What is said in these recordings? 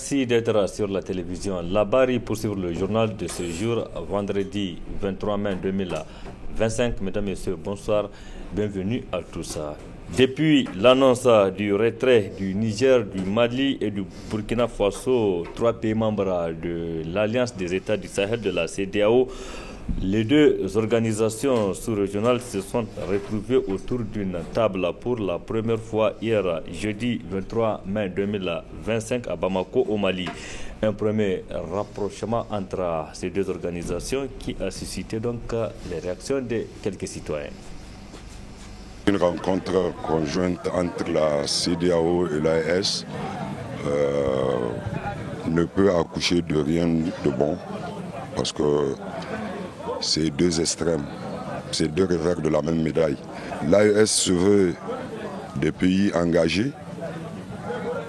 Merci d'être sur la télévision Labari pour suivre le journal de ce jour, vendredi 23 mai 2025. Mesdames et messieurs, bonsoir, bienvenue à tous. Depuis l'annonce du retrait du Niger, du Mali et du Burkina Faso, trois pays membres de l'Alliance des États du Sahel de la CEDEAO, les deux organisations sous-régionales se sont retrouvées autour d'une table pour la première fois hier, jeudi 23 mai 2025 à Bamako, au Mali. Un premier rapprochement entre ces deux organisations qui a suscité donc les réactions de quelques citoyens. Une rencontre conjointe entre la CEDEAO et l'AES ne peut accoucher de rien de bon parce que c'est deux extrêmes, c'est deux revers de la même médaille. L'AES se veut des pays engagés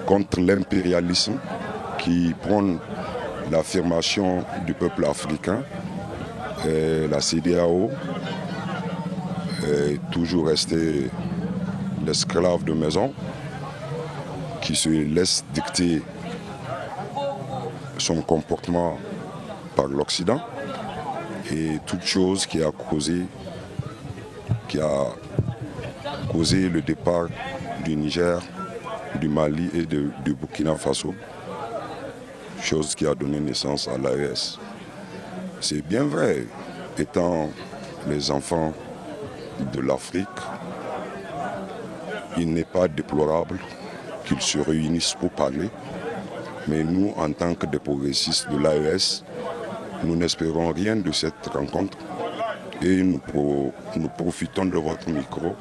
contre l'impérialisme qui prône l'affirmation du peuple africain. Et la CEDEAO est toujours restée l'esclave de maison qui se laisse dicter son comportement par l'Occident. Et toute chose qui a causé le départ du Niger, du Mali et du Burkina Faso, chose qui a donné naissance à l'AES. C'est bien vrai, étant les enfants de l'Afrique, il n'est pas déplorable qu'ils se réunissent pour parler, mais nous, en tant que des progressistes de l'AES, nous n'espérons rien de cette rencontre et nous profitons de votre micro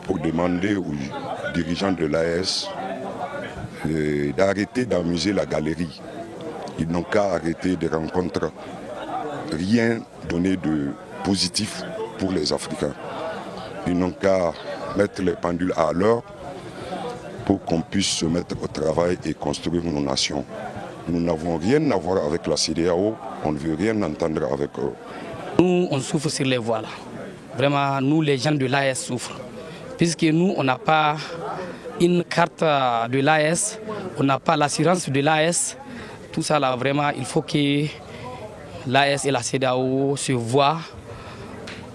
pour demander aux dirigeants de l'AES d'arrêter d'amuser la galerie. Ils n'ont qu'à arrêter des rencontres, rien donné de positif pour les Africains. Ils n'ont qu'à mettre les pendules à l'heure pour qu'on puisse se mettre au travail et construire nos nations. Nous n'avons rien à voir avec la CEDEAO, on ne veut rien entendre avec eux. Nous, on souffre sur les voies là. Vraiment, nous, les gens de l'AES souffrent. Puisque nous, on n'a pas une carte de l'AES, on n'a pas l'assurance de l'AES. Tout ça là, vraiment, il faut que l'AES et la CEDEAO se voient,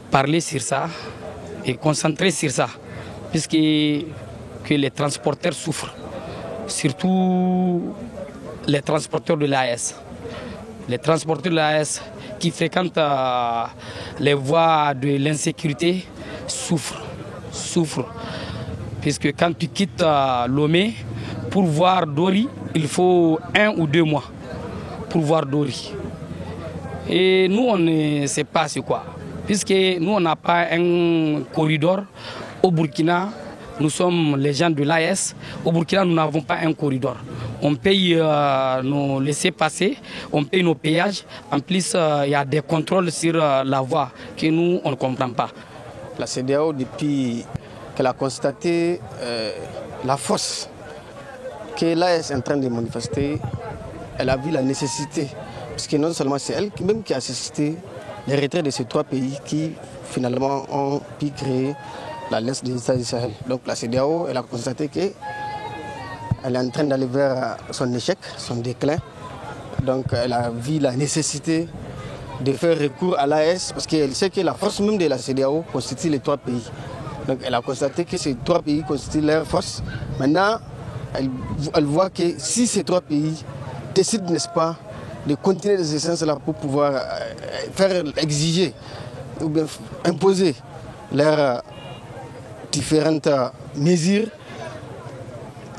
parler sur ça et concentrer sur ça. Puisque que les transporteurs souffrent. Surtout les transporteurs de l'AES. Les transporteurs de l'AES qui fréquentent les voies de l'insécurité souffrent. Puisque quand tu quittes Lomé pour voir Dori, il faut 1 ou 2 mois pour voir Dori. Et nous, on ne sait pas c'est quoi. Puisque nous, on n'a pas un corridor au Burkina. Nous sommes les gens de l'AES. Au Burkina, nous n'avons pas un corridor. On paye nos laissez-passer, on paye nos péages. En plus, il y a des contrôles sur la voie que nous, on ne comprend pas. La CEDEAO, depuis qu'elle a constaté la force que l'AES est en train de manifester, elle a vu la nécessité, parce que non seulement c'est elle même qui a suscité les retraits de ces trois pays qui, finalement, ont pu créer l'Alliance des États du Sahel. Donc la CEDEAO, elle a constaté qu'elle est en train d'aller vers son échec, son déclin. Donc elle a vu la nécessité de faire recours à l'AES parce qu'elle sait que la force même de la CEDEAO constitue les trois pays. Donc elle a constaté que ces trois pays constituent leur force. Maintenant, elle voit que si ces trois pays décident, n'est-ce pas, de continuer ces essences-là pour pouvoir faire exiger ou bien imposer leurs différentes mesures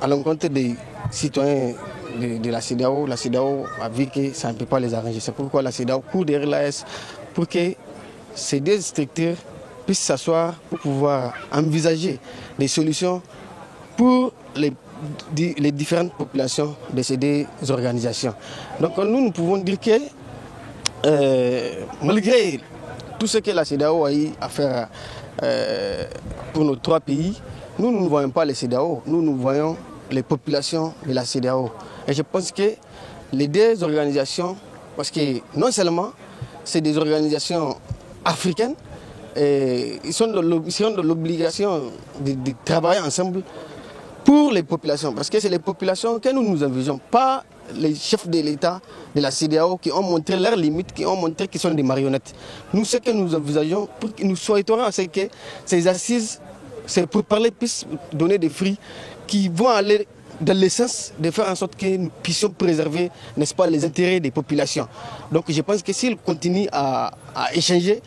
à l'encontre des citoyens de la CEDEAO a vu que ça ne peut pas les arranger. C'est pourquoi la CEDEAO court derrière l'AES pour que ces deux structures puissent s'asseoir pour pouvoir envisager des solutions pour les différentes populations de ces deux organisations. Donc nous pouvons dire que malgré tout ce que la CEDEAO a eu à faire pour nos trois pays, nous ne voyons pas les CEDEAO, nous voyons les populations de la CEDEAO. Et je pense que les deux organisations, parce que non seulement c'est des organisations africaines, et ils ont de l'obligation de travailler ensemble pour les populations, parce que c'est les populations que nous envisageons, pas les chefs de l'État, de la CEDEAO, qui ont montré leurs limites, qui ont montré qu'ils sont des marionnettes. Nous, ce que nous envisageons, nous souhaiterions, c'est que ces assises, c'est pour parler, puissent donner des fruits qui vont aller dans l'essence de faire en sorte que nous puissions préserver, n'est-ce pas, les intérêts des populations. Donc je pense que s'ils continuent à échanger,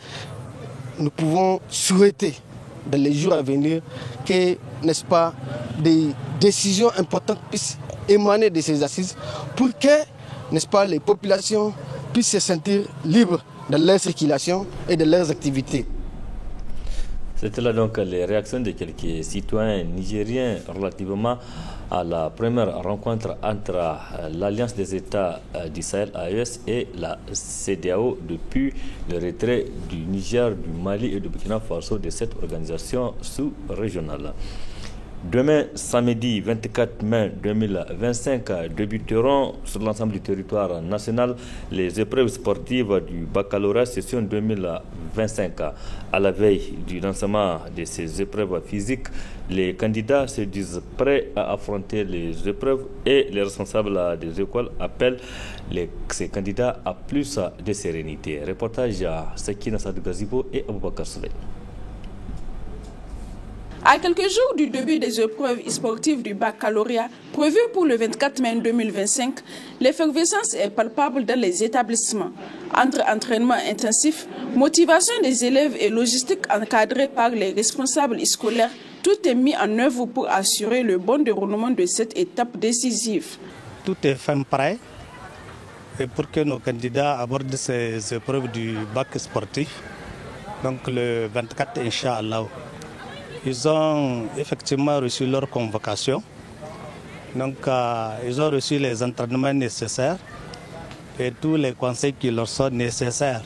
nous pouvons souhaiter dans les jours à venir que, n'est-ce pas, des décisions importantes puissent émaner de ces assises pour que, n'est-ce pas, les populations puissent se sentir libres de leur circulation et de leurs activités. C'était là donc les réactions de quelques citoyens nigériens relativement à la première rencontre entre l'Alliance des États du Sahel AES et la CEDEAO depuis le retrait du Niger, du Mali et du Burkina Faso de cette organisation sous-régionale. Demain, samedi 24 mai 2025, débuteront sur l'ensemble du territoire national les épreuves sportives du baccalauréat session 2025. À la veille du lancement de ces épreuves physiques, les candidats se disent prêts à affronter les épreuves et les responsables des écoles appellent ces candidats à plus de sérénité. Reportage à Sakina Sadou Gazibo et Aboubakar Souley. À quelques jours du début des épreuves sportives du baccalauréat prévues pour le 24 mai 2025, l'effervescence est palpable dans les établissements. Entre entraînement intensif, motivation des élèves et logistique encadrée par les responsables scolaires, tout est mis en œuvre pour assurer le bon déroulement de cette étape décisive. Tout est fin prêt pour que nos candidats abordent ces épreuves du bac sportif, donc le 24 Inch'Allah. Ils ont effectivement reçu leur convocation. Donc, ils ont reçu les entraînements nécessaires et tous les conseils qui leur sont nécessaires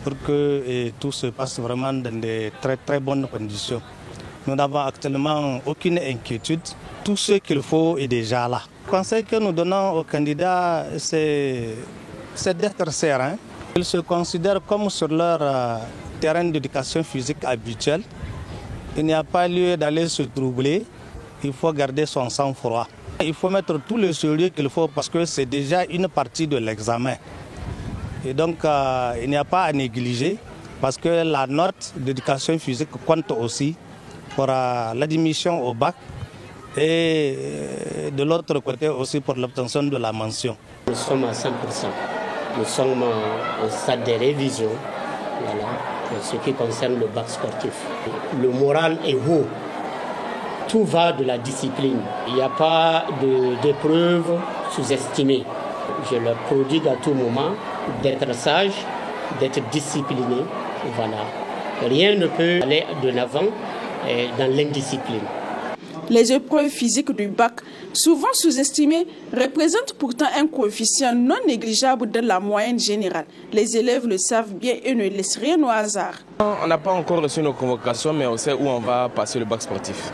pour que tout se passe vraiment dans de très très bonnes conditions. Nous n'avons actuellement aucune inquiétude. Tout ce qu'il faut est déjà là. Le conseil que nous donnons aux candidats, c'est d'être serein. Ils se considèrent comme sur leur terrain d'éducation physique habituel. Il n'y a pas lieu d'aller se troubler, il faut garder son sang-froid. Il faut mettre tout le sérieux qu'il faut parce que c'est déjà une partie de l'examen. Et donc il n'y a pas à négliger parce que la note d'éducation physique compte aussi pour l'admission au bac et de l'autre côté aussi pour l'obtention de la mention. Nous sommes à 100%. Nous sommes au stade de révision. Voilà. En ce qui concerne le bac sportif. Le moral est haut. Tout va de la discipline. Il n'y a pas d'épreuve sous-estimée. Je leur prodigue à tout moment d'être sage, d'être discipliné. Voilà. Rien ne peut aller de l'avant dans l'indiscipline. Les épreuves physiques du bac, souvent sous-estimées, représentent pourtant un coefficient non négligeable de la moyenne générale. Les élèves le savent bien et ne laissent rien au hasard. On n'a pas encore reçu nos convocations, mais on sait où on va passer le bac sportif.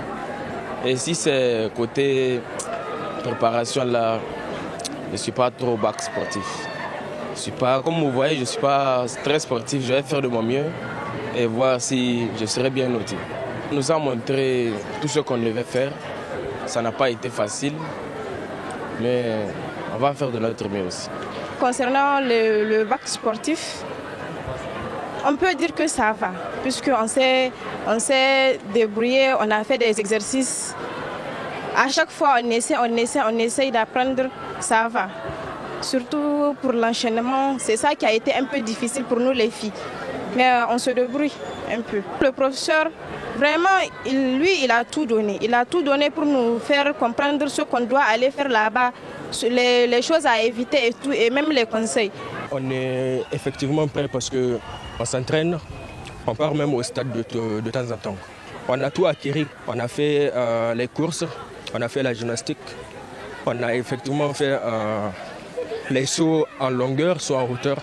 Et si c'est côté préparation là, je ne suis pas trop bac sportif. Je suis pas, comme vous voyez, je ne suis pas très sportif. Je vais faire de mon mieux et voir si je serai bien noté. On nous a montré tout ce qu'on devait faire. Ça n'a pas été facile, mais on va faire de notre mieux aussi. Concernant le bac sportif, on peut dire que ça va, puisqu'on s'est débrouillé, on a fait des exercices. À chaque fois, on essaye d'apprendre, ça va. Surtout pour l'enchaînement, c'est ça qui a été un peu difficile pour nous les filles. Mais on se débrouille un peu. Le professeur, vraiment, il a tout donné. Il a tout donné pour nous faire comprendre ce qu'on doit aller faire là-bas, les choses à éviter et tout, et même les conseils. On est effectivement prêt parce qu'on s'entraîne, on part même au stade de temps en temps. On a tout acquis. On a fait les courses, on a fait la gymnastique, on a effectivement fait les sauts en longueur, sauts en hauteur.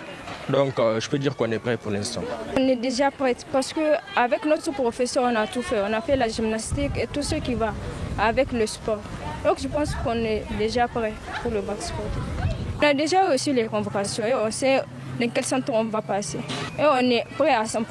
Donc je peux dire qu'on est prêt pour l'instant. On est déjà prêt parce qu'avec notre professeur, on a tout fait. On a fait la gymnastique et tout ce qui va avec le sport. Donc je pense qu'on est déjà prêt pour le bac sportif. On a déjà reçu les convocations et on sait dans quel centre on va passer. Et on est prêt à 100%.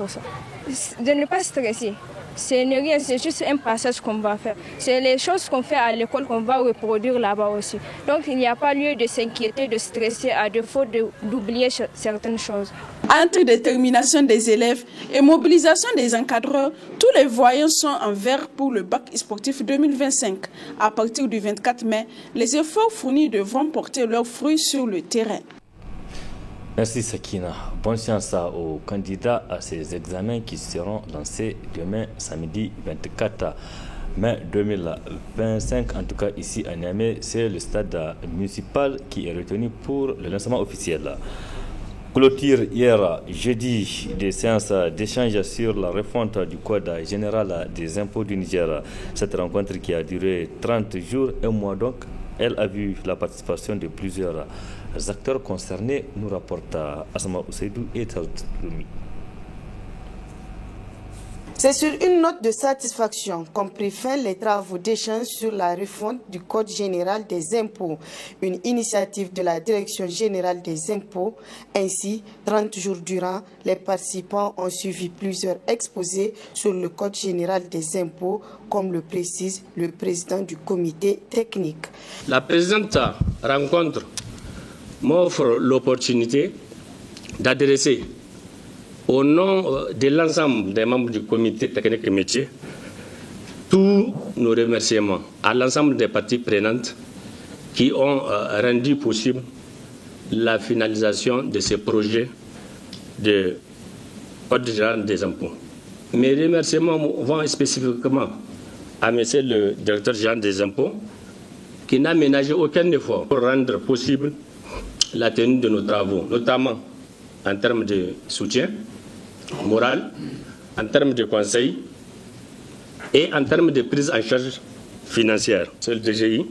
De ne pas stresser. Ce n'est rien, c'est juste un passage qu'on va faire. C'est les choses qu'on fait à l'école qu'on va reproduire là-bas aussi. Donc il n'y a pas lieu de s'inquiéter, de stresser à défaut d'oublier certaines choses. Entre détermination des élèves et mobilisation des encadreurs, tous les voyants sont en vert pour le bac sportif 2025. À partir du 24 mai, les efforts fournis devront porter leurs fruits sur le terrain. Merci Sakina. Bonne chance aux candidats à ces examens qui seront lancés demain samedi 24 mai 2025. En tout cas ici à Niamey, c'est le stade municipal qui est retenu pour le lancement officiel. Clôture hier jeudi des séances d'échange sur la refonte du Code général des impôts du Niger. Cette rencontre qui a duré 30 jours, un mois donc, elle a vu la participation de plusieurs acteurs concernés, nous rapporte Asma Ousseidou et Taoumi. C'est sur une note de satisfaction qu'ont pris fin les travaux d'échange sur la refonte du Code général des impôts, une initiative de la Direction générale des impôts. Ainsi, 30 jours durant, les participants ont suivi plusieurs exposés sur le Code général des impôts, comme le précise le président du comité technique. La présente rencontre m'offre l'opportunité d'adresser au nom de l'ensemble des membres du comité technique et métier tous nos remerciements à l'ensemble des parties prenantes qui ont rendu possible la finalisation de ces projets de Code général des impôts. Mes remerciements vont spécifiquement à M. le directeur général des impôts qui n'a ménagé aucun effort pour rendre possible la tenue de nos travaux, notamment en termes de soutien moral, en termes de conseil et en termes de prise en charge financière. Sur le DGI,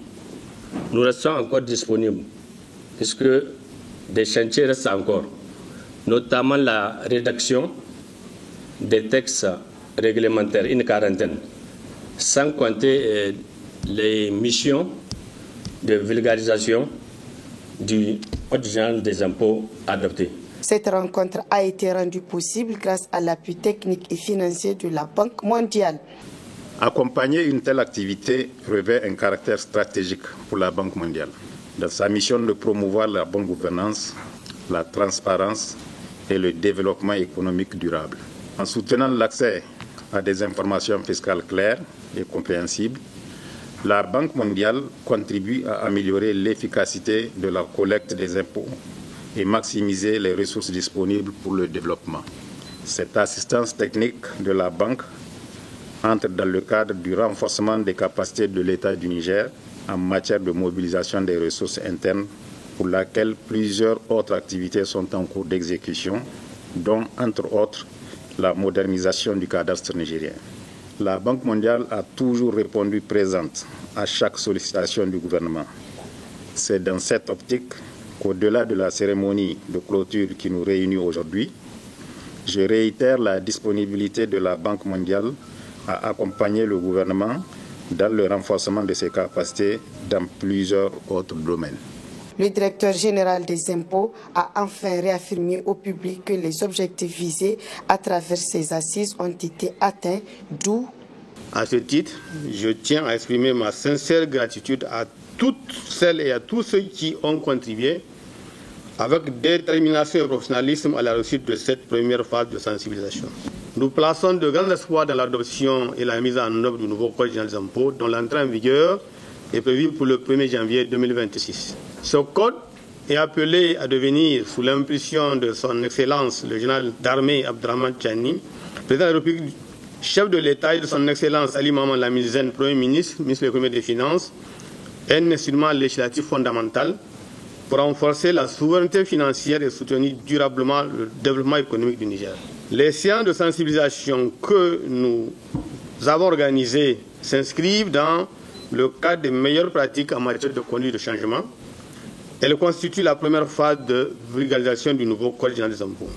nous restons encore disponibles puisque des chantiers restent encore, notamment la rédaction des textes réglementaires, une quarantaine, sans compter les missions de vulgarisation du Code général des impôts adopté. Cette rencontre a été rendue possible grâce à l'appui technique et financier de la Banque mondiale. Accompagner une telle activité revêt un caractère stratégique pour la Banque mondiale, dans sa mission de promouvoir la bonne gouvernance, la transparence et le développement économique durable. En soutenant l'accès à des informations fiscales claires et compréhensibles, la Banque mondiale contribue à améliorer l'efficacité de la collecte des impôts et maximiser les ressources disponibles pour le développement. Cette assistance technique de la Banque entre dans le cadre du renforcement des capacités de l'État du Niger en matière de mobilisation des ressources internes pour laquelle plusieurs autres activités sont en cours d'exécution, dont, entre autres, la modernisation du cadastre nigérien. La Banque mondiale a toujours répondu présente à chaque sollicitation du gouvernement. C'est dans cette optique qu'au-delà de la cérémonie de clôture qui nous réunit aujourd'hui, je réitère la disponibilité de la Banque mondiale à accompagner le gouvernement dans le renforcement de ses capacités dans plusieurs autres domaines. Le directeur général des impôts a enfin réaffirmé au public que les objectifs visés à travers ces assises ont été atteints, d'où... À ce titre, je tiens à exprimer ma sincère gratitude à toutes celles et à tous ceux qui ont contribué avec détermination et professionnalisme à la réussite de cette première phase de sensibilisation. Nous plaçons de grands espoirs dans l'adoption et la mise en œuvre du nouveau Code général des impôts dont l'entrée en vigueur est prévue pour le 1er janvier 2026. Ce code est appelé à devenir, sous l'impulsion de son Excellence le général d'armée Abdrahmane Tchani, président de la République, chef de l'État et de son Excellence Ali Maman Lamine Zen, Premier ministre, ministre de l'économie et des finances, un instrument législatif fondamental pour renforcer la souveraineté financière et soutenir durablement le développement économique du Niger. Les séances de sensibilisation que nous avons organisées s'inscrivent dans le cadre des meilleures pratiques en matière de conduite de changement. Elles constituent la première phase de vulgarisation du nouveau Code général des impôts.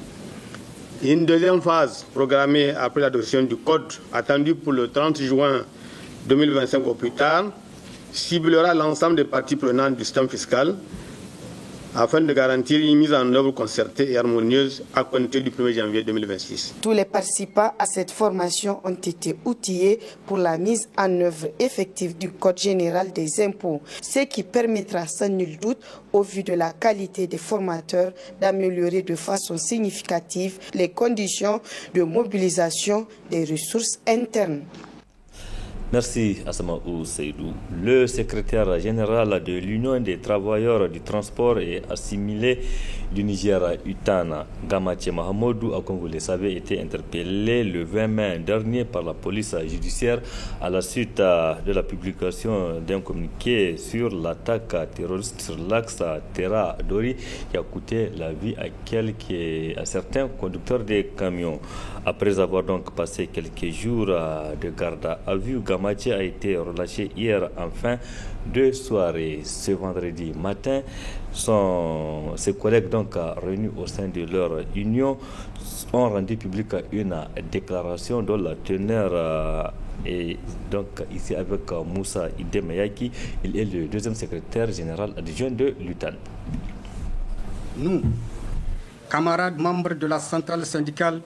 Une deuxième phase, programmée après l'adoption du Code, attendue pour le 30 juin 2025 au plus tard, ciblera l'ensemble des parties prenantes du système fiscal afin de garantir une mise en œuvre concertée et harmonieuse à compter du 1er janvier 2026. Tous les participants à cette formation ont été outillés pour la mise en œuvre effective du Code général des impôts, ce qui permettra sans nul doute, au vu de la qualité des formateurs, d'améliorer de façon significative les conditions de mobilisation des ressources internes. Merci Assamaou Seydou. Le secrétaire général de l'Union des travailleurs du transport et assimilé du Niger, UTAN, Gamache Mahamadou, a, comme vous le savez, été interpellé le 20 mai dernier par la police judiciaire à la suite de la publication d'un communiqué sur l'attaque terroriste sur l'axe Terra-Dori qui a coûté la vie à certains conducteurs de camions. Après avoir donc passé quelques jours de garde à vue, Gamache a été relâché hier en fin de soirée. Ce vendredi matin, ses collègues donc réunis au sein de leur union ont rendu publique une déclaration dont la teneur est donc ici avec Moussa Idemeyaki. Il est le deuxième secrétaire général adjoint de l'UTAN. Nous, camarades membres de la centrale syndicale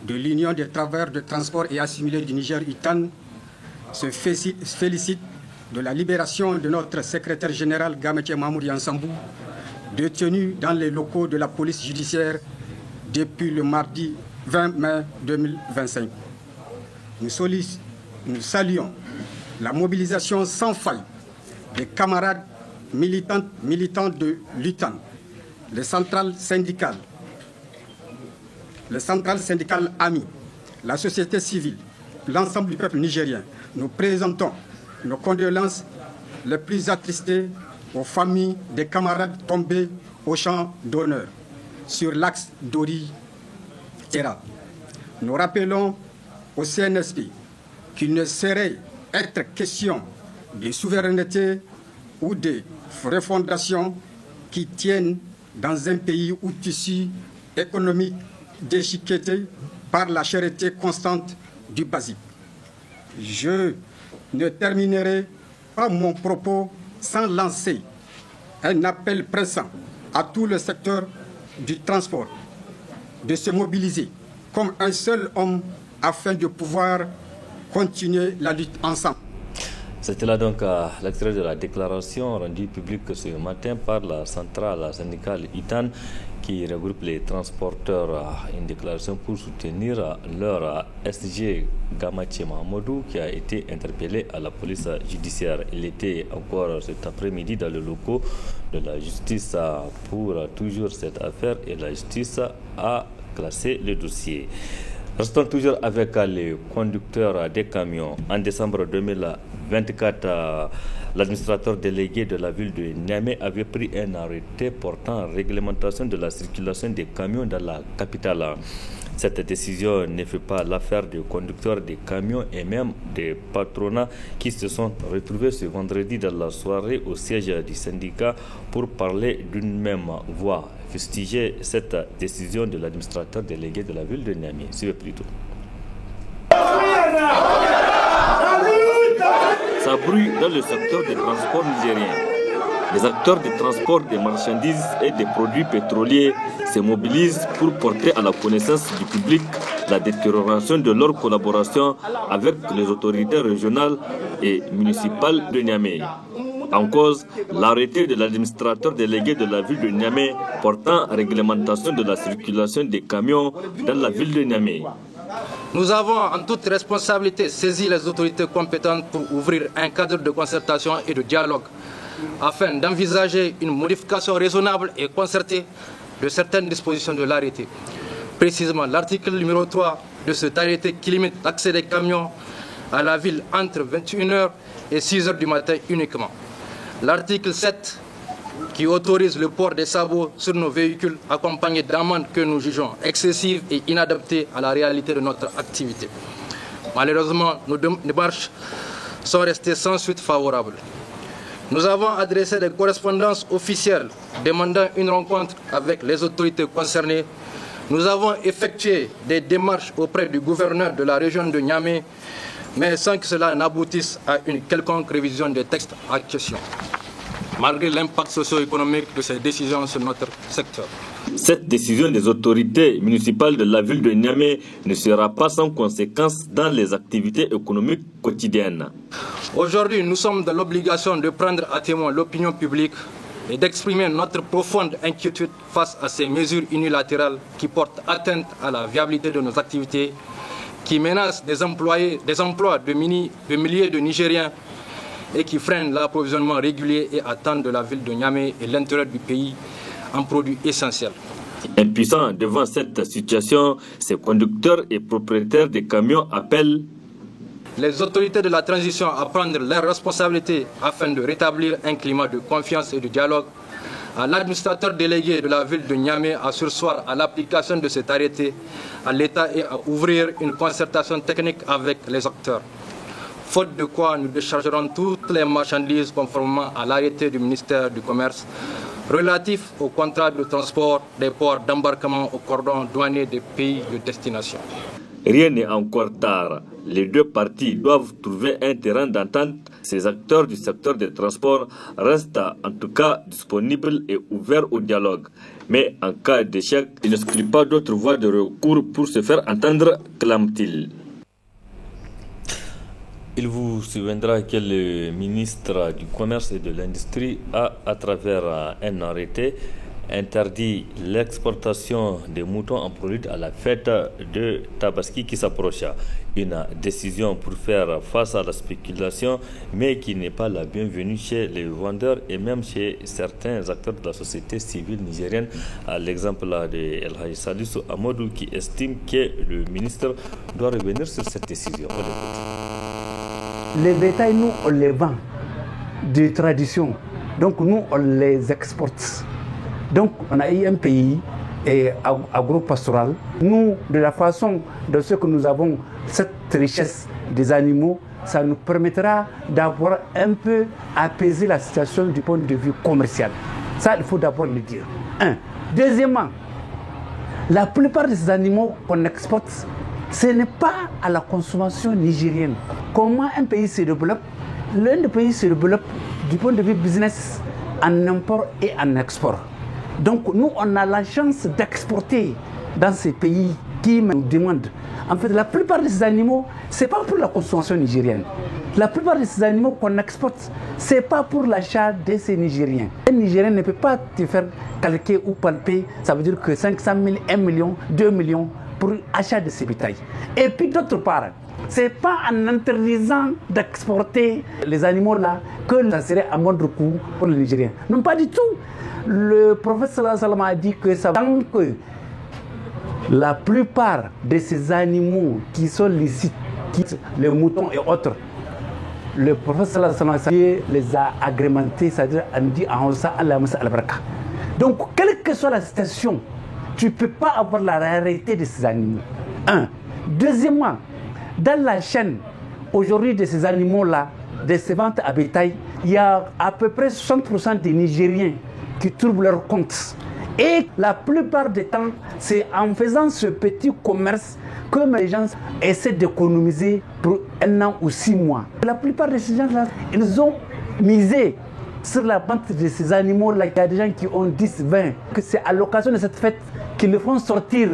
de l'Union des travailleurs de transport et assimilés du Niger, UTAN, se félicite de la libération de notre secrétaire général Gamache Mahamadou Yansambou, détenu dans les locaux de la police judiciaire depuis le mardi 20 mai 2025. Nous saluons la mobilisation sans faille des camarades militants de l'UTAN, les centrales syndicales amies, la société civile, l'ensemble du peuple nigérien. Nous présentons nos condoléances les plus attristées aux familles des camarades tombés au champ d'honneur sur l'axe Dori-Terra. Nous rappelons au CNSP qu'il ne saurait être question de souveraineté ou de refondation qui tiennent dans un pays où tissu économique déchiqueté par la cherté constante du basique. Je ne terminerai pas mon propos sans lancer un appel pressant à tout le secteur du transport de se mobiliser comme un seul homme afin de pouvoir continuer la lutte ensemble. C'était là donc l'extrait de la déclaration rendue publique ce matin par la centrale syndicale UTAN qui regroupe les transporteurs. Une déclaration pour soutenir leur SG Gamache Mahamadou qui a été interpellé à la police judiciaire. Il était encore cet après-midi dans le locaux de la justice pour toujours cette affaire et la justice a classé le dossier. Restons toujours avec les conducteurs des camions. En décembre 2024, l'administrateur délégué de la ville de Niamey avait pris un arrêté portant réglementation de la circulation des camions dans la capitale. Cette décision ne fait pas l'affaire des conducteurs des camions et même des patronats qui se sont retrouvés ce vendredi dans la soirée au siège du syndicat pour parler d'une même voix. Fustiger cette décision de l'administrateur délégué de la ville de Niamey. Suivez plutôt. Ça brûle dans le secteur des transports nigériens. Les acteurs de transport des marchandises et des produits pétroliers se mobilisent pour porter à la connaissance du public la détérioration de leur collaboration avec les autorités régionales et municipales de Niamey. En cause, l'arrêté de l'administrateur délégué de la ville de Niamey portant réglementation de la circulation des camions dans la ville de Niamey. Nous avons en toute responsabilité saisi les autorités compétentes pour ouvrir un cadre de concertation et de dialogue afin d'envisager une modification raisonnable et concertée de certaines dispositions de l'arrêté. Précisément, l'article numéro 3 de cet arrêté qui limite l'accès des camions à la ville entre 21h et 6h du matin uniquement. L'article 7 qui autorise le port des sabots sur nos véhicules accompagné d'amendes que nous jugeons excessives et inadaptées à la réalité de notre activité. Malheureusement, nos démarches sont restées sans suite favorable. Nous avons adressé des correspondances officielles demandant une rencontre avec les autorités concernées. Nous avons effectué des démarches auprès du gouverneur de la région de Niamey, mais sans que cela n'aboutisse à une quelconque révision des textes en question. malgré l'impact socio-économique de ces décisions sur notre secteur. Cette décision des autorités municipales de la ville de Niamey ne sera pas sans conséquences dans les activités économiques quotidiennes. Aujourd'hui, nous sommes dans l'obligation de prendre à témoin l'opinion publique et d'exprimer notre profonde inquiétude face à ces mesures unilatérales qui portent atteinte à la viabilité de nos activités, qui menacent des emplois de milliers de Nigériens et qui freinent l'approvisionnement régulier et à temps de la ville de Niamey et l'intérieur du pays en produits essentiels. Impuissants devant cette situation, ces conducteurs et propriétaires des camions appellent les autorités de la transition à prendre leurs responsabilités afin de rétablir un climat de confiance et de dialogue, à l'administrateur délégué de la ville de Niamey à surseoir à l'application de cet arrêté à l'État et à ouvrir une concertation technique avec les acteurs. Faute de quoi, nous déchargerons toutes les marchandises conformément à l'arrêté du ministère du Commerce relatif au contrat de transport des ports d'embarquement au cordon douanier des pays de destination. Rien n'est encore tard. Les deux parties doivent trouver un terrain d'entente. Ces acteurs du secteur des transports restent en tout cas disponibles et ouverts au dialogue. Mais en cas d'échec, il n'exclut pas d'autres voies de recours pour se faire entendre, clame-t-il. Il vous souviendra que le ministre du Commerce et de l'Industrie a, à travers un arrêté, interdit l'exportation des moutons en produits à la fête de Tabaski qui s'approche. Une décision pour faire face à la spéculation, mais qui n'est pas la bienvenue chez les vendeurs et même chez certains acteurs de la société civile nigérienne, à l'exemple de El Hadji Salisu Amadou qui estime que le ministre doit revenir sur cette décision. Les bétails, nous, on les vend de tradition. Donc, nous, on les exporte. Donc, on a eu un pays agro-pastoral. Nous, de la façon de ce que nous avons cette richesse des animaux, ça nous permettra d'avoir un peu apaisé la situation du point de vue commercial. Ça, il faut d'abord le dire. Un. Deuxièmement, la plupart des animaux qu'on exporte, ce n'est pas à la consommation nigérienne. Comment un pays se développe? L'un des pays se développe du point de vue business en import et en export. Donc nous, on a la chance d'exporter dans ces pays qui nous demandent. En fait, la plupart de ces animaux, ce n'est pas pour la consommation nigérienne. La plupart de ces animaux qu'on exporte, ce n'est pas pour l'achat de ces Nigériens. Un Nigérien ne peut pas te faire calquer ou palper, ça veut dire que 500 000, 1 million, 2 millions pour l'achat de ces bétails. Et puis d'autre part, ce n'est pas en interdisant d'exporter les animaux là que ça serait à moindre coût pour les Nigériens. Non, pas du tout. Le prophète sallallahu a dit que ça tant que la plupart de ces animaux qui sont licites, les moutons et autres, le prophète sallallahu les a agrémentés, c'est-à-dire on dit en Hausa Allah Masa al-Baraka. Donc, quelle que soit la situation, tu ne peux pas avoir la rareté de ces animaux. Un. Deuxièmement, dans la chaîne aujourd'hui de ces animaux-là, de ces ventes à bétail, il y a à peu près 60% des Nigériens qui trouvent leur compte. Et la plupart du temps, c'est en faisant ce petit commerce que les gens essaient d'économiser pour 1 an ou 6 mois. La plupart de ces gens-là, ils ont misé sur la vente de ces animaux-là. Il y a des gens qui ont 10, 20, que c'est à l'occasion de cette fête qu'ils le font sortir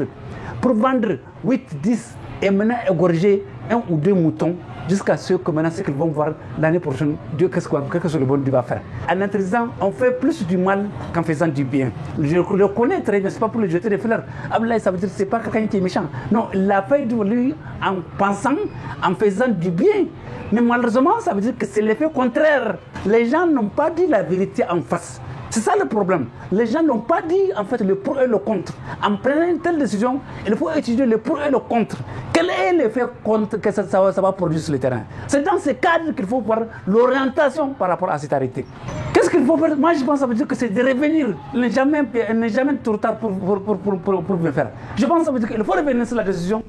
pour vendre 8, 10 et maintenant égorger 1 ou 2 moutons jusqu'à ce que maintenant, ce qu'ils vont voir l'année prochaine, Dieu, qu'est-ce que le bon Dieu va faire. En interdisant, on fait plus du mal qu'en faisant du bien. Je le connais très bien, ce n'est pas pour le jeter des fleurs. Abdoulaye, ça veut dire que ce n'est pas quelqu'un qui est méchant. Non, il l'a fait de lui en pensant, en faisant du bien. Mais malheureusement, ça veut dire que c'est l'effet contraire. Les gens n'ont pas dit la vérité en face. C'est ça le problème. Les gens n'ont pas dit en fait le pour et le contre. En prenant une telle décision, il faut étudier le pour et le contre. Quel est l'effet contre que ça va produire sur le terrain? C'est dans ce cadre qu'il faut voir l'orientation par rapport à cette arrêté. Qu'est-ce qu'il faut faire? Moi je pense que ça veut dire que c'est de revenir. Il n'est jamais trop tard pour le faire. Je pense que ça veut dire qu'il faut revenir sur la décision.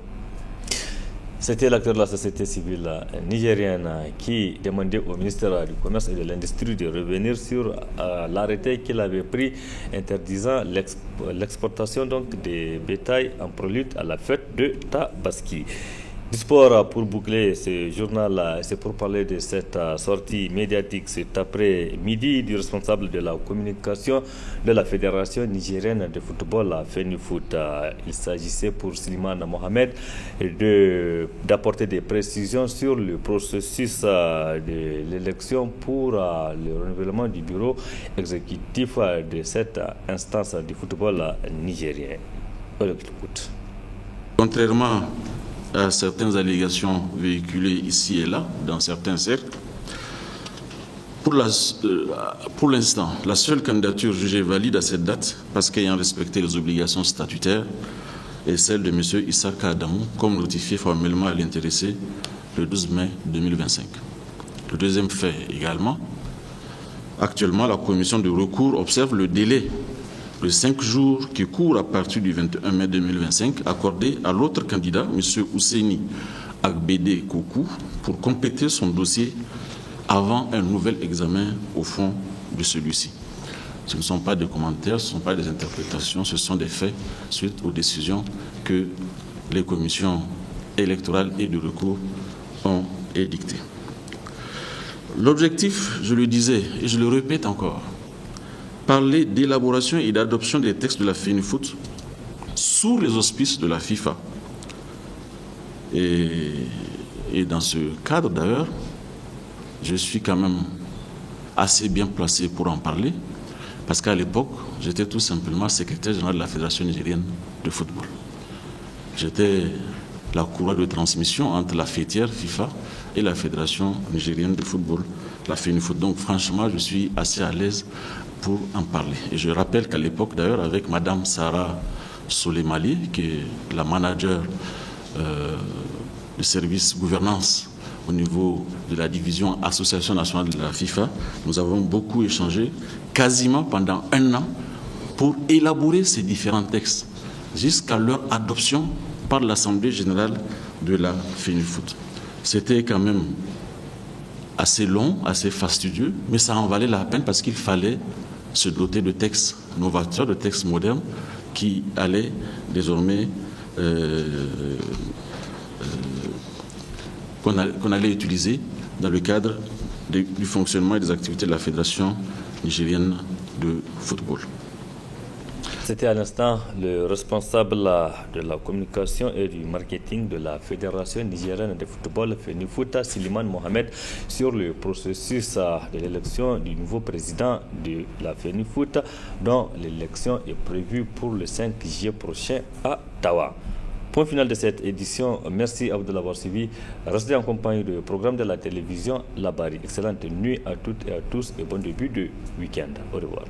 C'était l'acteur de la société civile nigérienne qui demandait au ministère du Commerce et de l'Industrie de revenir sur l'arrêté qu'il avait pris interdisant l'exportation des bétails en produits à la fête de Tabaski. Du sport, pour boucler ce journal, c'est pour parler de cette sortie médiatique cet après-midi du responsable de la communication de la Fédération nigérienne de football, la FENIFOOT. Il s'agissait pour Slimane Mohamed d'apporter des précisions sur le processus de l'élection pour le renouvellement du bureau exécutif de cette instance du football nigérien. Contrairement à certaines allégations véhiculées ici et là, dans certains cercles, pour l'instant, la seule candidature jugée valide à cette date, parce qu'ayant respecté les obligations statutaires, est celle de M. Issaka Adamou, comme notifié formellement à l'intéressé le 12 mai 2025. Le deuxième fait également, actuellement, la commission de recours observe le délai de 5 jours qui court à partir du 21 mai 2025, accordé à l'autre candidat, M. Ousseini Agbede Koukou, pour compléter son dossier avant un nouvel examen au fond de celui-ci. Ce ne sont pas des commentaires, ce ne sont pas des interprétations, ce sont des faits suite aux décisions que les commissions électorales et de recours ont édictées. L'objectif, je le disais et je le répète encore, parler d'élaboration et d'adoption des textes de la FENIFOOT sous les auspices de la FIFA. Et dans ce cadre, d'ailleurs, je suis quand même assez bien placé pour en parler, parce qu'à l'époque, j'étais tout simplement secrétaire général de la Fédération nigérienne de football. J'étais la courroie de transmission entre la fêtière FIFA et la Fédération nigérienne de football, la FENIFOOT. Donc franchement, je suis assez à l'aise pour en parler. Et je rappelle qu'à l'époque, d'ailleurs, avec Madame Sarah Soleimali, qui est la manager du service gouvernance au niveau de la division Association nationale de la FIFA, nous avons beaucoup échangé, quasiment pendant 1 an, pour élaborer ces différents textes, jusqu'à leur adoption par l'Assemblée générale de la FENIFOOT. C'était quand même assez long, assez fastidieux, mais ça en valait la peine parce qu'il fallait se doter de textes novateurs, de textes modernes qui allaient désormais qu'on allait utiliser dans le cadre du fonctionnement et des activités de la Fédération nigérienne de football. C'était à l'instant le responsable de la communication et du marketing de la Fédération nigérienne de football, FENIFOOT, Slimane Mohamed, sur le processus de l'élection du nouveau président de la FENIFOOT, dont l'élection est prévue pour le 5 juillet prochain à Tawa. Point final de cette édition. Merci à vous de l'avoir suivi. Restez en compagnie du programme de la télévision Labari. Excellente nuit à toutes et à tous et bon début de week-end. Au revoir.